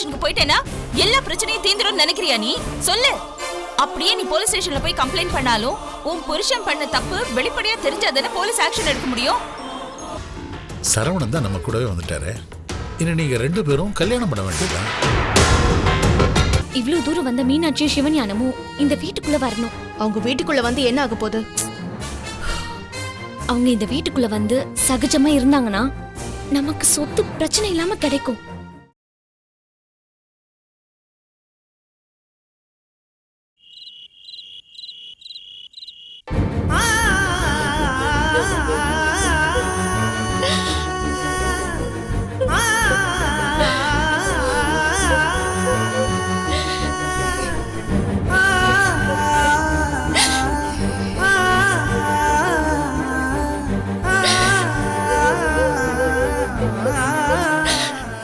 ஸ்டேஷனுக்கு போயிட்டேனா எல்லா பிரச்சனையும் தீந்துரும் நினைக்கிறியா நீ? சொல்லு. அப்படியே நீ போலீஸ் ஸ்டேஷன்ல போய் கம்ப்ளைண்ட் பண்ணாலும் உன் புருஷன் பண்ண தப்பு வெளிப்படையா தெரிஞ்சாதானே போலீஸ் ஆக்ஷன் எடுக்க முடியும். சரவணன் தான் நம்ம கூடவே வந்துட்டாரு. இனி நீங்க 2 பேரும் கல்யாணம் பண்ண வேண்டியதுதான். இவ்வளவு தூரம் வந்த மீனாட்சி சிவஞானமும் இந்த வீட்டுக்குள்ள வரணும். அவங்க வீட்டுக்குள்ள வந்து என்ன ஆக போகுது? அவங்க இந்த வீட்டுக்குள்ள வந்து சகஜமா இருந்தாங்கன்னா நமக்கு சொத்து பிரச்சனை இல்லாம கிடைக்கும்.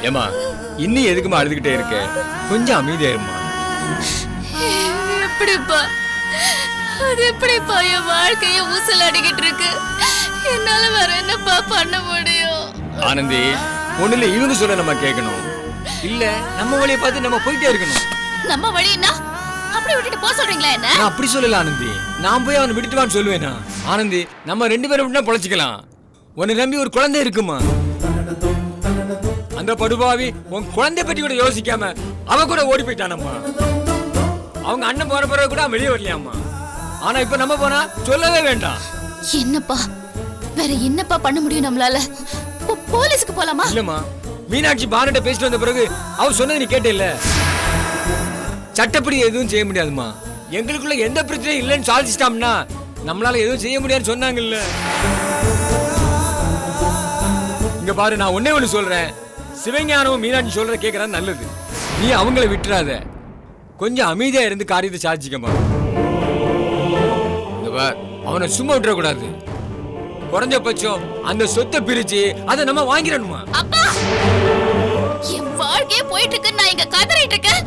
ஏமா இன்னும் எதுக்குமா அழுதுகிட்டே இருக்க? கொஞ்சம் அமைதியா இருமா. எப்படிப்பா அது எப்படிப்பா என் வாழ்க்கைய ஊசல் அடிக்கிட்டு இருக்கு. என்னால வேற என்னப்பா பண்ண முடியும்? ஆனந்தி, ஒண்ணுல இவங்க சொல்ல நம்ம கேட்கணும், இல்ல நம்ம வழியை பார்த்து நம்ம போயிட்டே இருக்கணும். நம்ம வழின்னா அப்படி விட்டுட்டு போக சொல்றீங்களா என்ன? நான் அப்படி சொல்லல ஆனந்தி, நான் போய் அவனை விட்டுட்டு வான்னு சொல்லுவேனா? ஆனந்தி, நம்ம 2 பேரும் விட்டுனா பொழைச்சிக்கலாம். உன்னை நம்பி ஒரு குழந்தை இருக்குமா? அந்த படுபாவி உன் குழந்தை பற்றி கூட யோசிக்காம அவ கூட ஓடி போயிட்டானம்மா. அவங்க அண்ணன் போற பிறகு கூட வெளியே வரலையாம்மா. ஆனா இப்ப நம்ம போனா சொல்லவே வேண்டாம். என்னப்பா வேற என்னப்பா பண்ண முடியும் நம்மளால? போலீஸ்க்கு போலாமா? இல்லம்மா, மீனாட்சி பானட்ட பேசிட்டு வந்த பிறகு அவ சொன்னது நீ கேட்ட இல்ல. சட்டப்படி எதுவும் செய்ய முடியாதுமா. எங்களுக்குள்ள எந்த பிரச்சனையும் இல்லைன்னு சாதிச்சிட்டோம்னா நம்மளால எதுவும் செய்ய முடியாதுன்னு சொன்னாங்கல்ல. இங்க பாரு, நான் ஒண்ணு சொல்றேன். சிவஞானமும் மீனாட்சி சொல்ற கேட்கறது நல்லது. நீ அவங்கள விட்டுறாத. கொஞ்சம் அமைதியா இருந்து காரியத்தை சாதிச்சுக்கமா. அவனை சும்மா விட்டுற கூடாது. குறைஞ்சபட்சம் அந்த சொத்தை பிரிச்சு அதை நம்ம வாங்கிடணுமா? அப்பா, என் வாழ்க்கையே போயிட்டு இருக்கு, நான் இங்க கதறிட்டு இருக்கேன்.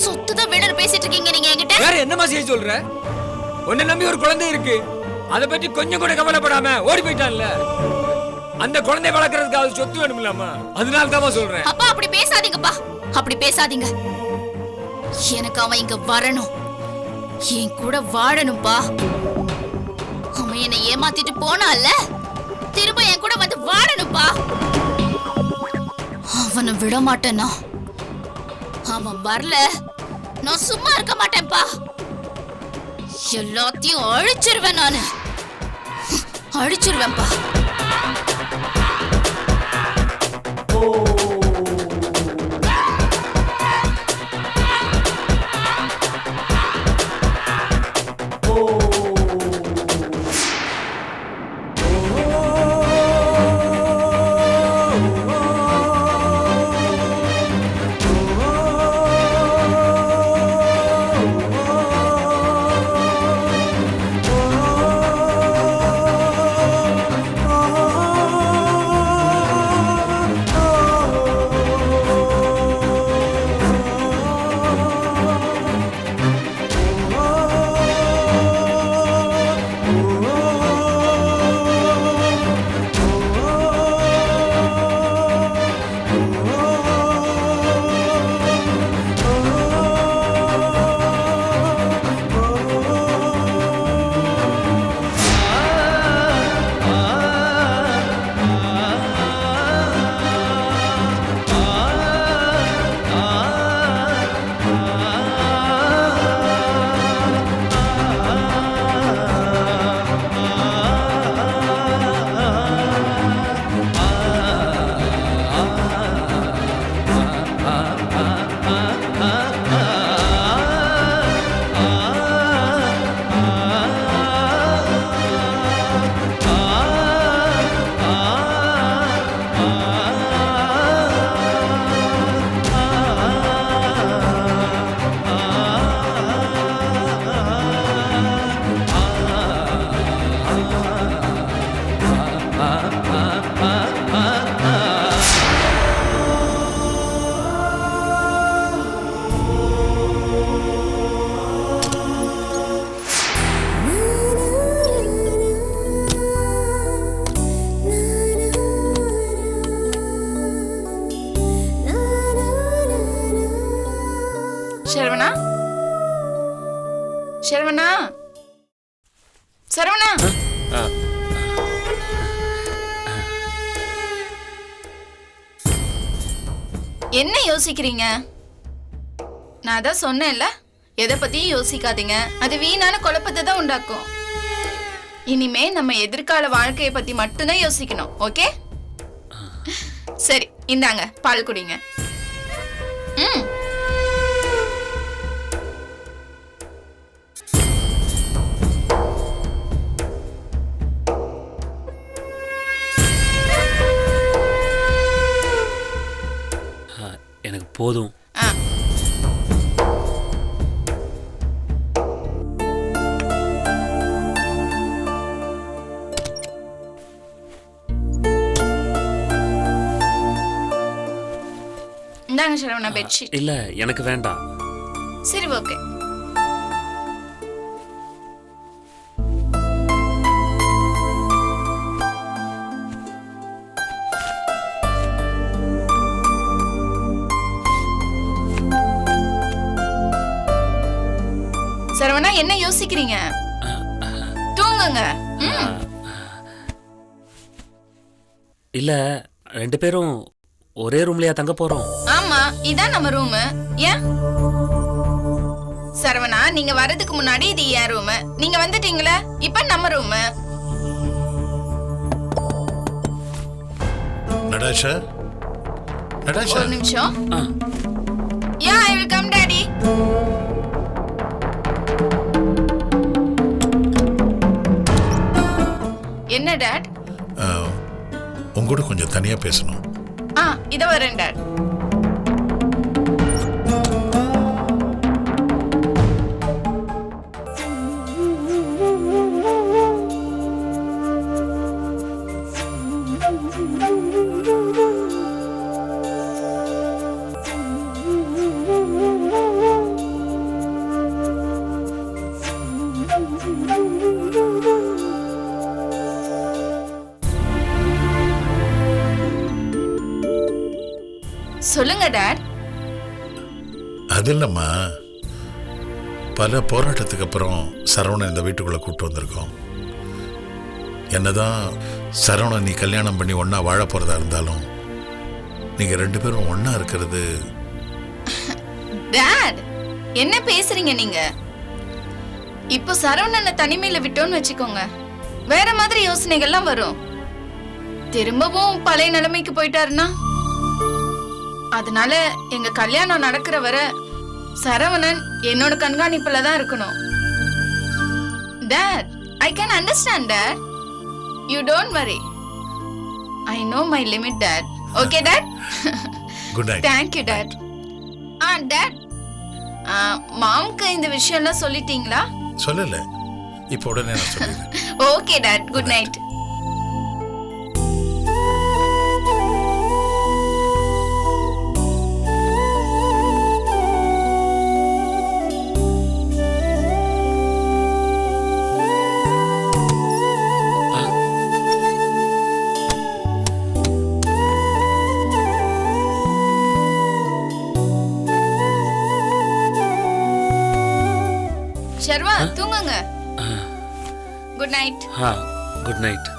சொத்து தான் வேணும்னு பேசிட்டு இருக்கீங்க நீங்க என்கிட்ட. வேற என்னமா செய்ய சொல்ற? உன்னை நம்பி ஒரு குழந்தை இருக்கு, அதை பத்தி கொஞ்சம் கூட கவலைப்படாம ஓடி போயிட்டான்ல. அந்த குழந்தை வளர்க்கறதுக்கு அது சொத்து வேணும்லாமா? அதனால தான் சொல்றேன். அப்பா அப்படி பேசாதீங்கப்பா, அப்படி பேசாதீங்க. எனக்கு அவன் இங்க வரணும், என் கூட வாழணும்பா. அவன் என்னை ஏமாத்திட்டு போனால, திரும்ப என் கூட வந்து வாழணும்பா. அவனை விட மாட்டேனா? அவன் வரல, நான் சும்மா இருக்க மாட்டேன்பா. எல்லாத்தையும் அழிச்சிருவேன், நானு அழிச்சிருவேன்பா. சரவணா சரவணா சரவணா என்ன யோசிக்கிறீங்க? நான் அதான் சொன்னேன்ல, எதை பத்தியும் யோசிக்காதீங்க, அது வீணான குழப்பத்தை தான் உண்டாக்கும். இனிமே நம்ம எதிர்கால வாழ்க்கையை பத்தி மட்டும்தான் யோசிக்கணும். ஓகே? சரி, இந்தாங்க பால் குடிங்க. ம். எனக்கு போதும். ஆ. இந்தாங்க சரவணா பெட்ஷீட். இல்ல எனக்கு வேண்டாம். சரி ஓகே. சரவணா என்ன யோசிக்கிறீங்க? தூங்குங்க. இல்ல 2 பேரும் ஒரே ரூம்லயா தங்க போறோம்? ஆமா, இதான் நம்ம ரூம். ஏன் சரவணா, நீங்க வரதுக்கு முன்னாடி இது என் ரூம், நீங்க வந்துட்டீங்களா, இப்ப நம்ம ரூம். நடாஷா, நடாஷா, ஒரு நிமிஷம். யா, ஐ வில் கம் டாடி. என்ன டாட்? உங்கூட கொஞ்சம் தனியா பேசணும். இத வரேன் டாட். சொல்லுங்க டாட். அது இல்லம்மா, பல போராட்டத்துக்கு அப்புறம் சரவணன் இந்த வீட்டுக்குள்ள கூட்டு வந்திருக்கோம். என்னதான் சரவணன் நீ கல்யாணம் பண்ணி ஒன்னா வாழ போறதா இருந்தாலும் நீங்க 2 பேரும் ஒன்னா இருக்கிறது. டாட், என்ன பேசுறீங்க நீங்க? இப்போ சரவணனை தனிமையில விட்டோன்னு வச்சுக்கோங்க, வேற மாதிரி யோசனைகள்லாம் வரும். திரும்பவும் பழைய நிலைமைக்கு போயிட்டாருன்னா, அதனால எங்க கல்யாணம் நடக்கிற வரை சரவணன் என்னோட கண்காணிப்புல தான் இருக்கணும். Dad, I can understand dad. You don't worry. I know my limit dad. Okay dad? Good night. Thank you dad. Dad, மாம்க்கு இந்த விஷயம்லாம் சொல்லிட்டீங்களா? சொல்லல, இப்போ உடனே நான் சொல்லிடுறேன். Okay dad, good night. Sarva, தூங்குங்க. Good night. Good night.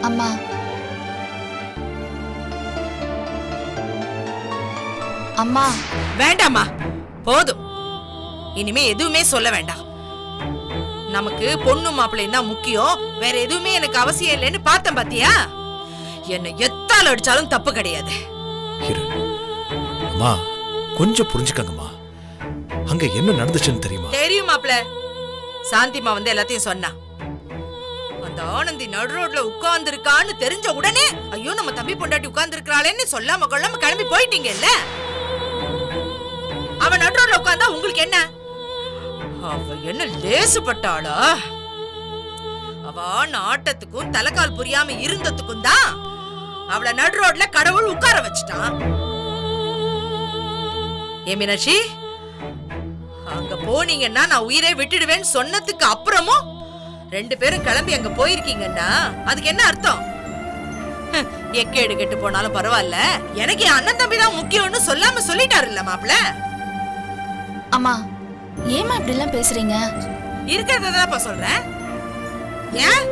அம்மா, அம்மா வேண்டாம்மா, போதும். இனிமே எதுவுமே சொல்ல வேண்டாம். நமக்கு பொண்ணு மாப்பிள்ளையும் தான் முக்கியம், வேற எதுவுமே எனக்கு அவசியம் இல்லைன்னு பார்த்தேன் பாத்தியா? என்ன எத்தால் அடிச்சாலும் தப்பு கிடையாது. அம்மா கொஞ்சம் புரிஞ்சுக்கங்கம்மா. அங்க என்ன நடந்துச்சுன்னு தெரியுமா? தெரியும் மாப்பிள்ள. சாந்திமா வந்து எல்லாத்தையும் சொன்னா. அந்த ஆனந்தி நடு ரோட்ல உட்கார்ந்து இருக்கான்னு தெரிஞ்ச உடனே ஐயோ நம்ம தம்பி பொண்டாட்டி உட்கார்ந்து இருக்காளேன்னு சொல்லாம கொள்ளாம கிளம்பி போயிட்டீங்கல்ல. அவன் நடு ரோட்ல உட்கார்ந்தா உங்களுக்கு என்ன? அவ என்ன லேசுப்பட்டாளா? அவ நாட்டத்துக்கும் தலைக்கால் புரியாம இருந்ததுக்கும் தான் அவளை நடு ரோட்ல கடவுள் உட்கார வச்சுட்டான். ஏ மீனாட்சி, அங்க போனீங்கன்னா நான் உயிரை விட்டுடுவேன்னு சொன்னதுக்கு அப்புறமும் 2 பேரும் கிளம்பி அங்க போயிருக்கீங்கன்னா அதுக்கு என்ன அர்த்தம்? எக்கேடு கெட்டு போனாலும் பரவாயில்ல, எனக்கு என் அண்ணன் தம்பி தான் முக்கியம்னு சொல்லாம சொல்லிட்டாருல்ல மாப்பிள்ள. அம்மா ஏமா இப்படி எல்லாம் பேசுறீங்க? இருக்கிறதா சொல்றேன். ஏன்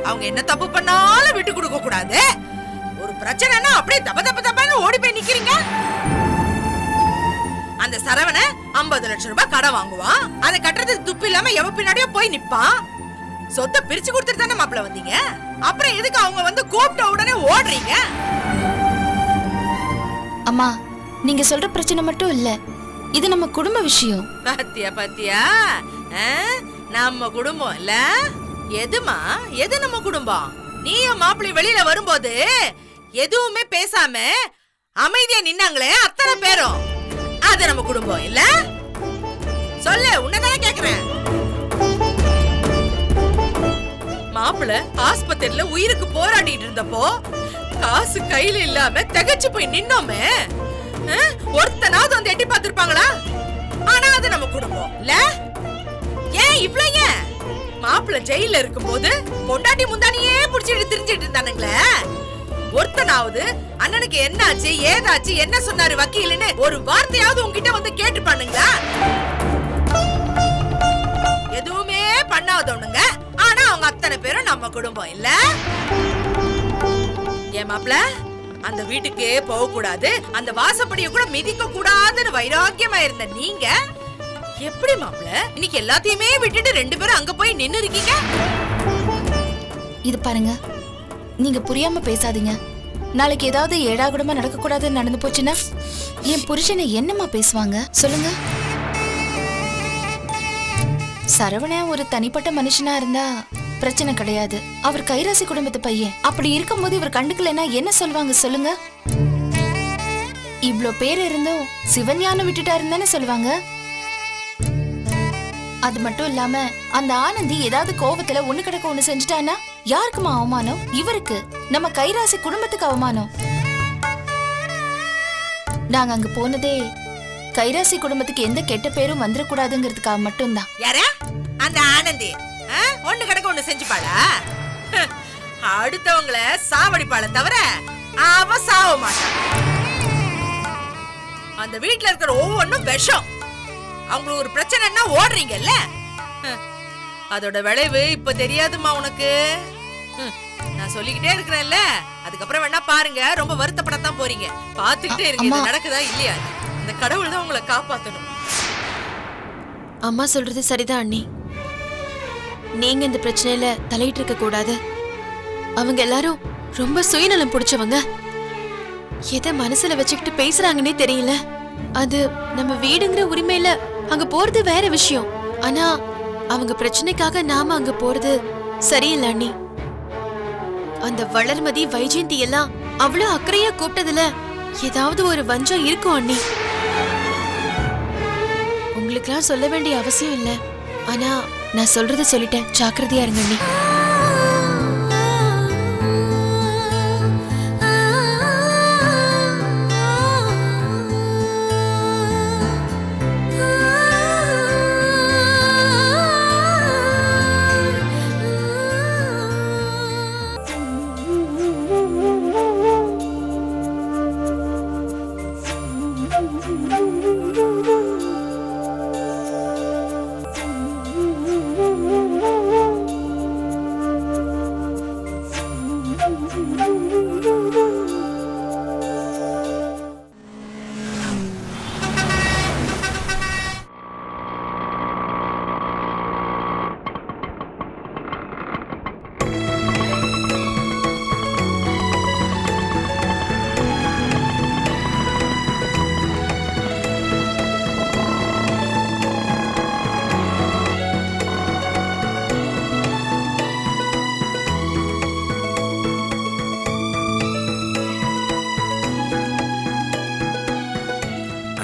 அவங்க என்ன தப்பு பண்ணாலும் விட்டு கொடுக்க கூடாது? ஒரு பிரச்சனைனா அப்படியே தப்ப தப்ப தப்பான்னு ஓடி போய் நிக்கிறீங்க. அந்த சரவண 50 லட்சம் ரூபாய் கடன் வாங்குவான், அதை கட்டுறதுக்கு துப்பு இல்லாம எவ பின்னாடியோ போய் நிப்பான். சொத்தை பிரிச்சு கொடுத்துட்டு தானே மாப்பிள்ள வந்தீங்க. அப்புறம் எதுக்கு அவங்க வந்து கூப்பிட்ட உடனே ஓடுறீங்க? அம்மா நீங்க சொல்ற பிரச்சனை மட்டும் இல்ல, இது நம்ம குடும்ப விஷயம். பாத்தியா பாத்தியா, நம்ம குடும்பம் இல்ல. எதுமா எது நம்ம குடும்பம்? நீயும் மாப்பிள்ளை வெளியில வரும்போது எதுவுமே பேசாம அமைதியா நின்னாங்களே அத்தனை பேரும், அது நம்ம குடும்பம் இல்ல? சொல்லு, உன்னதானே கேக்குறேன். மாப்பிள்ளை ஆஸ்பத்திரியில உயிருக்கு போராடிட்டு இருந்தப்போ காசு கையில இல்லாம திகச்சு போய் நின்னோமே, ஒருத்தனாவது வந்து எட்டி பார்த்திருப்பாங்களா? ஆனா அது நம்ம குடும்பம் இல்ல? ஏன் இவ்ளோ? ஏன் மாப்பிள்ளை ஜெயில இருக்கும் போது பொண்டாட்டி முந்தானியே புடிச்சிட்டு திரிஞ்சிட்டு இருந்தானுங்களே, ஒருத்தனாவது அண்ணனுக்கு என்னாச்சு ஏதாச்சு என்ன சொன்னாரு வக்கீல்னு ஒரு வார்த்தையாவது உங்ககிட்ட வந்து கேட்டு பண்ணுங்களா? எதுவுமே பண்ணாதவனுங்க. ஆனா அவங்க அத்தனை பேரும் நம்ம குடும்பம் இல்ல? ஏன் மாப்பிள்ள அந்த வீட்டுக்கே போக கூடாது, அந்த வாசப்படியை கூட மிதிக்க கூடாதுன்னு வைராக்கியமா இருந்த நீங்க எப்படி மாப்பிள்ள இன்னைக்கு எல்லாத்தையுமே விட்டுட்டு 2 பேரும் அங்க போய் நின்னு இருக்கீங்க? இது பாருங்க, நீங்க புரியாம பேசாதீங்க. நாளைக்கு ஏதாவது ஏடாகுடமா நடக்க கூடாதுன்னு நடந்து போச்சுன்னா என் புருஷனை என்னமா பேசுவாங்க சொல்லுங்க? சரவணன் ஒரு தனிப்பட்ட மனுஷனா இருந்தா பிரச்சனை கிடையாது. அவர் கைராசி குடும்பத்து பையன். அப்படி இருக்கும்போது இவர் கண்டுக்கலன்னா என்ன சொல்லுவாங்க சொல்லுங்க? இவ்ளோ பேர் இருந்தும் சிவஞானம் விட்டுட்டாருன்னு சொல்லுவாங்க. அது மட்டும் இல்லாம அந்த ஆனந்தி ஏதாவது கோபத்துல ஒண்ணு கிடக்க ஒண்ணு செஞ்சுட்டானா யாருக்குமா அவமானம்? இவருக்கு, நம்ம கைராசி குடும்பத்துக்கு அவமானம். நாங்க அங்க போனதே கைராசி குடும்பத்துக்கு எந்த கெட்ட பேரும் வந்துடக்கூடாதுங்கிறதுக்காக மட்டும்தான். யாரா அந்த ஆனந்தி? ஒண்ணு கிடக்க ஒண்ணு செஞ்சுப்பாளா? அடுத்தவங்கள சாவடிப்பாள தவிர அவ சாவ மாட்டான். அந்த வீட்டுல இருக்கிற ஒவ்வொன்னும் விஷம். அவங்களுக்கு ஒரு பிரச்சனைன்னா ஓடுறீங்கல்ல, அதோட விளைவு இப்ப தெரியாதுமா உனக்கு. நான் சொல்லிக்கிட்டே இருக்கிறேன்ல, அதுக்கப்புறம் வேணா பாருங்க, ரொம்ப வருத்தப்படத்தான் போறீங்க. பாத்துக்கிட்டே இருக்கு இது நடக்குதா இல்லையா. இந்த கடவுள் தான் உங்களை காப்பாத்தணும். அம்மா சொல்றது சரிதான் அண்ணி. நீங்க இந்த பிரச்சனையில தலையிட்டு இருக்க கூடாது. அவங்க எல்லாரும் ரொம்ப சுயநலம் பிடிச்சவங்க. எதை மனசுல வச்சுக்கிட்டு பேசுறாங்கன்னே தெரியல. அது நம்ம வீடுங்கிற உரிமையில அங்க போறது வேற விஷயம். ஆனா அவங்க பிரச்சனைக்காக நாம அங்க போறது சரியில்லை அண்ணி. அந்த வளர்மதி வைஜெயந்தி எல்லாம் அவ்வளவு அக்கறையா கூப்பிட்டதுல ஏதாவது ஒரு வஞ்சம் இருக்கும் அண்ணி. உங்களுக்கெல்லாம் சொல்ல வேண்டிய அவசியம் இல்ல. ஆனா நான் சொல்றத சொல்லிட்டேன், ஜாக்கிரதையா இருங்க அண்ணி.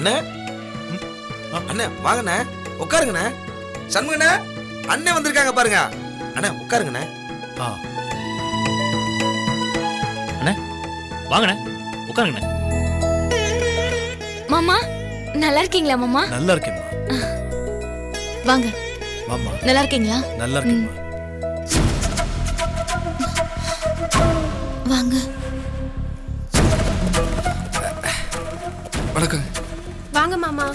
அண்ணே அண்ணே வாங்கண்ணே உட்காருங்கண்ணே. சண்முகண்ணே அண்ணே வந்திருக்காங்க பாருங்க. அண்ணே உட்காருங்கண்ணே. அண்ணே வாங்கண்ணே உட்காருங்கண்ணே. மாமா நல்லா இருக்கீங்களா மாமா? நல்லா இருக்கேம்மா. வாங்க. வாம்மா. நல்லா இருக்கீங்களா? நல்லா இருக்கேம்மா. வாங்க. வணக்கம். வாங்க மாமா.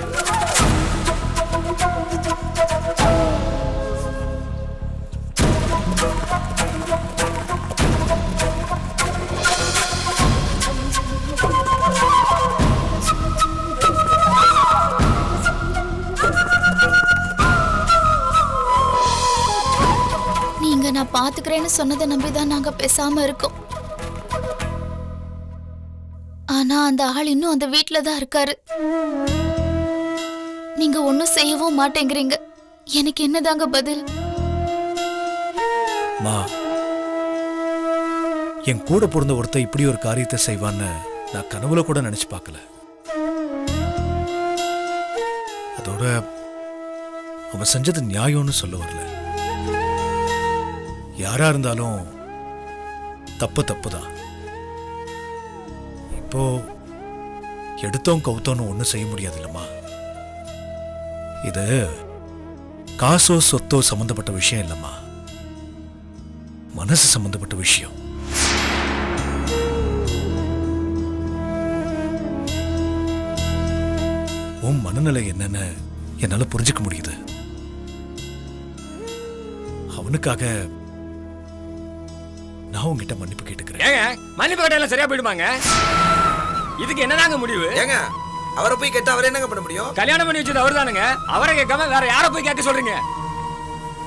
நீங்க நான் பாத்துக்கிறேன்னு சொன்னதை நம்பிதான் நாங்க பேசாம இருக்கோம். ஆனா அந்த ஆள் இன்னும் அந்த வீட்ல தான் இருக்காரு. நீங்க ஒண்ணும் செய்யவும் மாட்டேங்கிறீங்க. எனக்கு என்னதாங்க பதில்? மா, என் கூட பிறந்த ஒருத்த இப்படி ஒரு காரியத்தை செய்வான்னு நான் கனவுல கூட நினைச்சு பார்க்கல. அதோட அவன் செஞ்சது நியாயம்னு சொல்ல வரல. யாரா இருந்தாலும் தப்பு தப்புதான். இப்போ எடுத்தோம் கவுத்தோன்னு ஒன்றும் செய்ய முடியாது இல்லம்மா. இது காசோ சொத்தோ சம்பந்தப்பட்ட விஷயம் இல்லம்மா, மனசு சம்பந்தப்பட்ட விஷயம். உன் மனநிலை என்னன்னு என்னால புரிஞ்சுக்க முடியுது. அவனுக்காக நான் உங்ககிட்ட மன்னிப்பு கேட்டுக்கிறேன். ஏங்க மன்னிப்பு கேட்டாலும் சரியா போயிடுமாங்க? இதுக்கு என்னதாங்க முடிவு? ஏங்க அவரை போய் கேட்டா அவர் என்னங்க பண்ண முடியும்? கல்யாணம் பண்ணி வச்சது அவர் தானுங்க. அவரை கேட்காம வேற யாரை போய் கேட்க சொல்றீங்க?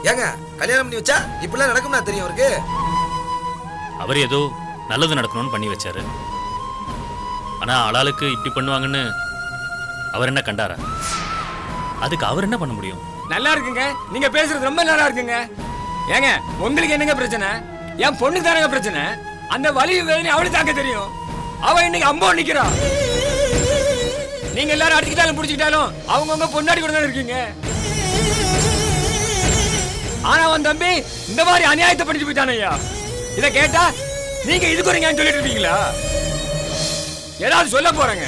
ஏங்க கல்யாணம் பண்ணி வச்சா இப்படிலாம் நடக்கும்னா தெரியும் அவருக்கு. அவர் ஏதோ நல்லது நடக்கணும்னு பண்ணி வச்சாரு. ஆனா ஆளாளுக்கு இப்படி பண்ணுவாங்கன்னு அவர் என்ன கண்டாரா? அதுக்கு அவர் என்ன பண்ண முடியும்? நல்லா இருக்குங்க, நீங்க பேசுறது ரொம்ப நல்லா இருக்குங்க. ஏங்க உங்களுக்கு என்னங்க பிரச்சனை? என் பொண்ணுக்கு தானங்க பிரச்சனை. அந்த வலியும் வேதனை அவளுக்கு தாங்க தெரியும். அவ இன்னைக்கு அம்போ நிக்கிறா. நீங்க எல்லாரும் அடிச்சுக்கிட்டாலும் புடிச்சுக்கிட்டாலும் அவங்கவுங்க பொண்டாடி கூட தான் இருக்கீங்க. ஆனா அவன் தம்பி இந்த மாதிரி அநியாயத்தை பண்ணிட்டு போயிட்டான் ஐயா. இதை கேட்டா நீங்க இதுக்கு ஒரு சொல்லிட்டு இருப்பீங்களா? ஏதாவது சொல்ல போறேங்க.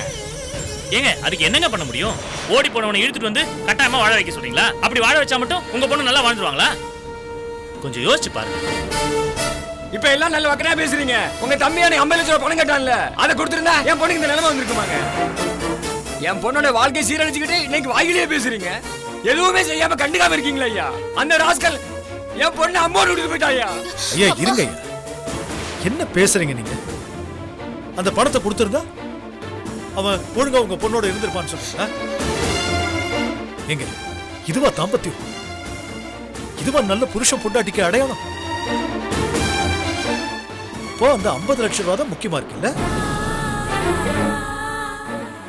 ஏங்க அதுக்கு என்னங்க பண்ண முடியும்? ஓடி போனவனை இழுத்துட்டு வந்து கட்டாயமா வாழ வைக்க சொல்றீங்களா? அப்படி வாழ வச்சா மட்டும் உங்க பொண்ணு நல்லா வாழ்ந்துருவாங்களா? கொஞ்சம் யோசிச்சு பாருங்க. இப்ப எல்லாம் நல்ல வக்கனா பேசுறீங்க. உங்க தம்பி எனக்கு 50 லட்சம் பணம் கட்டான்ல, அதை கொடுத்திருந்தா என் பொண்ணுக்கு இந்த நிலைமை வந்திருக்குமாங்க? என் பொண்ணோட வாழ்க்கை சீரழிச்சுக்கிட்டு இன்னைக்கு வாயிலே பேசுறீங்க. எதுவுமே செய்யாம கண்டுக்காம இருக்கீங்களா ஐயா? அந்த ராஸ்கல் என் பொண்ணு அம்மோடு விட்டுட்டு போயிட்டா ஐயா. ஐயா இருங்க ஐயா, என்ன பேசுறீங்க நீங்க? அந்த பணத்தை கொடுத்திருந்தா அவன் ஒழுங்கா உங்க பொண்ணோட இருந்திருப்பான்னு சொல்றீங்களா? எங்க இதுவா தாம்பத்தியம்? இதுவா நல்ல புருஷன் பொண்டாட்டிக்கு அடையாளம்? இப்போ அந்த 50 லட்சம் ரூபாய் தான் முக்கியமா இருக்குல்ல?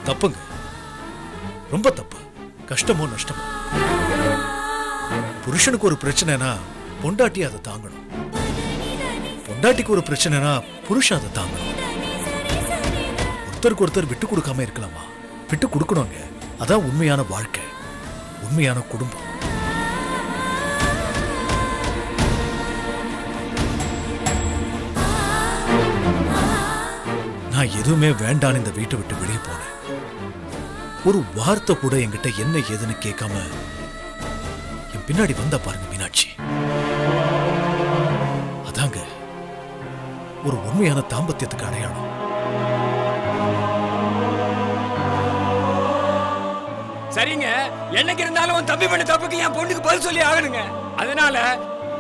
தப்புங்க, ரொம்ப தப்பு. கஷ்டமோ நஷ்டமோ, புருஷனுக்கு ஒரு பிரச்சனைனா பொண்டாட்டி அதை தாங்கணும். பொண்டாட்டிக்கு ஒரு பிரச்சனைனா புருஷன் அதை தாங்கணும். ஒருத்தருக்கு ஒருத்தர் விட்டு கொடுக்காம இருக்கலாமா? விட்டு கொடுக்கணுங்க. அதான் உண்மையான வாழ்க்கை, உண்மையான குடும்பம். நான் எதுவுமே வேண்டான்னு இந்த வீட்டை விட்டு வெளியே போனேன். ஒரு வார்த்தை கூட என்கிட்ட என்ன ஏதுன்னு கேட்காம என் பின்னாடி வந்தா பாருங்க மீனாட்சி. அதாங்க ஒரு உண்மையான தாம்பத்தியத்துக்கு அடையாளம். சரிங்க, என்னைக்கு இருந்தாலும் உன் தம்பி பண்ண தப்புக்கு என் பொண்ணுக்கு பதில் சொல்லி ஆகணுங்க. அதனால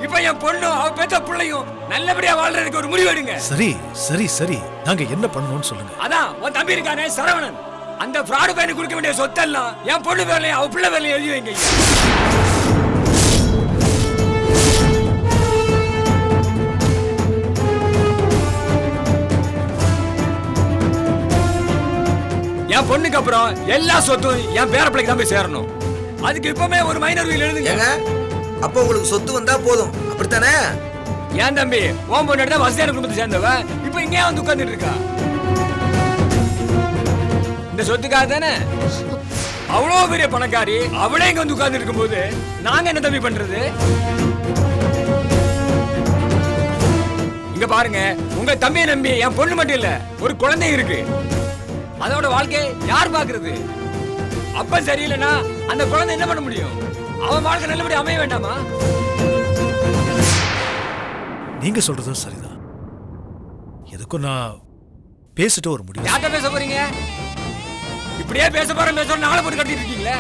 இப்ப என் பொண்ணும் அவ பெத்த பிள்ளையும் நல்லபடியா வாழ்றதுக்கு ஒரு முடிவு எடுங்க. சரி சரி சரி, நாங்க என்ன பண்ணணும்னு சொல்லுங்க. அதான் உன் தம்பி இருக்கானே சரவணன், அந்த ஃப்ராடு பையனுக்கு கொடுக்க வேண்டிய சொத்தெல்லாம் என் பொண்ணு பேர்லயும் அவ பிள்ளை பேர்லயும் எழுதி வைங்க. என் பொண்ணுக்கு அப்புறம் எல்லா சொத்தும் என் பேர பிள்ளைக்கு தான் போய் சேரணும். அதுக்கு இப்பவுமே ஒரு மைனர் வீல் எழுதுங்க. அப்ப உங்களுக்கு சொத்து வந்தா போதும், அப்படித்தானே? ஏன் தம்பி, உன் பொண்ணு தான் வசதியான குடும்பத்தை சேர்ந்தவ இப்ப இங்கே வந்து உட்கார்ந்துட்டு இருக்கா. இந்த அந்த சொத்துக்காக தானே. அவ்வளோ பெரிய பணக்காரி அவளே இங்க வந்து உட்கார்ந்து இருக்கும்போது நாங்க என்ன தம்பி பண்றது? இங்க பாருங்க, உங்க தம்பியை நம்பி என் பொண்ணு மட்டும் இல்ல, ஒரு குழந்தை இருக்கு. அதோட வாழ்க்கை யார் பாக்குறது? அப்ப சரியில்லைன்னா அந்த குழந்தை என்ன பண்ண முடியும்? அவன் வாழ்க்கை நல்லபடி அமைய வேண்டாமா? நீங்க சொல்றதும் சரிதான். எதுக்கும் நான் பேசிட்டு ஒரு முடிவு. யார்கிட்ட பேச போறீங்க? இப்படியே பேச போற நாளை போட்டு கட்டிட்டு இருக்கீங்களே.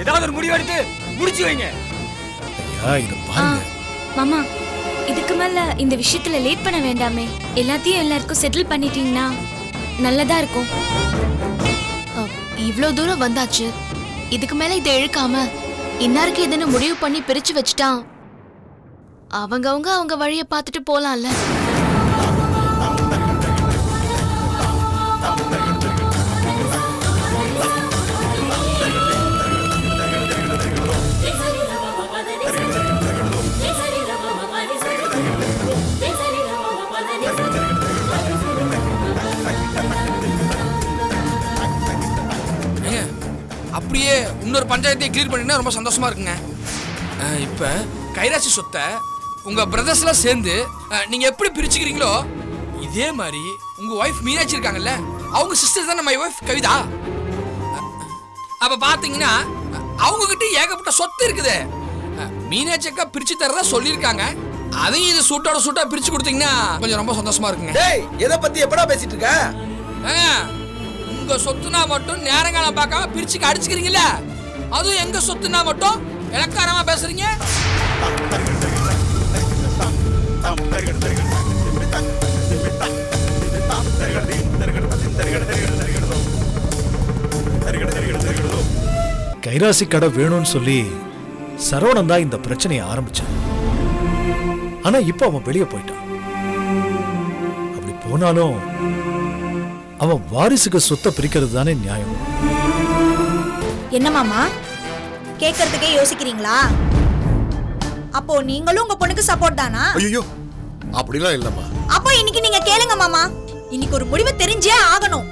ஏதாவது ஒரு முடிவு எடுத்து முடிச்சு வைங்க. ஐயா இத பாருங்க. மாமா, இதுக்கு மேல இந்த விஷயத்துல லேட் பண்ண வேண்டாமே. எல்லாத்தையும் எல்லாருக்கும் செட்டில் பண்ணிட்டீங்கன்னா நல்லதா இருக்கும். இவ்ளோ தூரம் வந்தாச்சு. இதுக்கு மேல இதை இழுக்காம இன்னாருக்கு எதுன்னு முடிவு பண்ணி பிரிச்சு வச்சுட்டா அவங்க வழிய பார்த்துட்டு போலாம்ல. அப்படியே இன்னொரு பஞ்சாயத்தை கிளியர் பண்ணினா ரொம்ப சந்தோஷமா இருக்குங்க. இப்போ கைராசி சொத்தை உங்க பிரதர்ஸ்லாம் சேர்ந்து நீங்க எப்படி பிரிச்சுக்கிறீங்களோ இதே மாதிரி உங்க ஒய்ஃப் மீனாட்சி இருக்காங்கல்ல, அவங்க சிஸ்டர் தான் நம்ம ஒய்ஃப் கவிதா. அப்ப பாத்தீங்கன்னா அவங்க கிட்ட ஏகப்பட்ட சொத்து இருக்குது. மீனாட்சி அக்கா பிரிச்சு தரதா சொல்லியிருக்காங்க. அதையும் இது சூட்டோட சூட்டா பிரிச்சு கொடுத்தீங்கன்னா கொஞ்சம் ரொம்ப சந்தோஷமா இருக்குங்க. டேய் எதை பத்தி எப்படா பேசிட்டு இருக்க? உங்க சொத்துனா மட்டும் நேரங்காலம் பார்க்காம பிரிச்சுக்க அடிச்சுக்கிறீங்கல்ல, அதுவும் எங்க சொத்துனா மட்டும் இலக்காரமா பேசுறீங்க. கைராசி கடை வேணும்னு சொல்லி சரவணன் தான் இந்த பிரச்சனையை ஆரம்பிச்சான். ஆனா இப்ப அவன் வெளியே போயிட்டான். அப்படி போனாலும் அவன் வாரிசுக்கு சொத்தை பிரிக்கிறது தானே நியாயம். என்ன மாமா கேட்கறதுக்கே யோசிக்கிறீங்களா? அப்போ நீங்களும் உங்க பொண்ணுக்கு சப்போர்ட் தானா? ஐயோ அப்படிலாம் இல்லம்மா. அப்போ இன்னைக்கு நீங்க கேளுங்க மாமா, இன்னைக்கு ஒரு முடிவு தெரிஞ்சே ஆகணும்.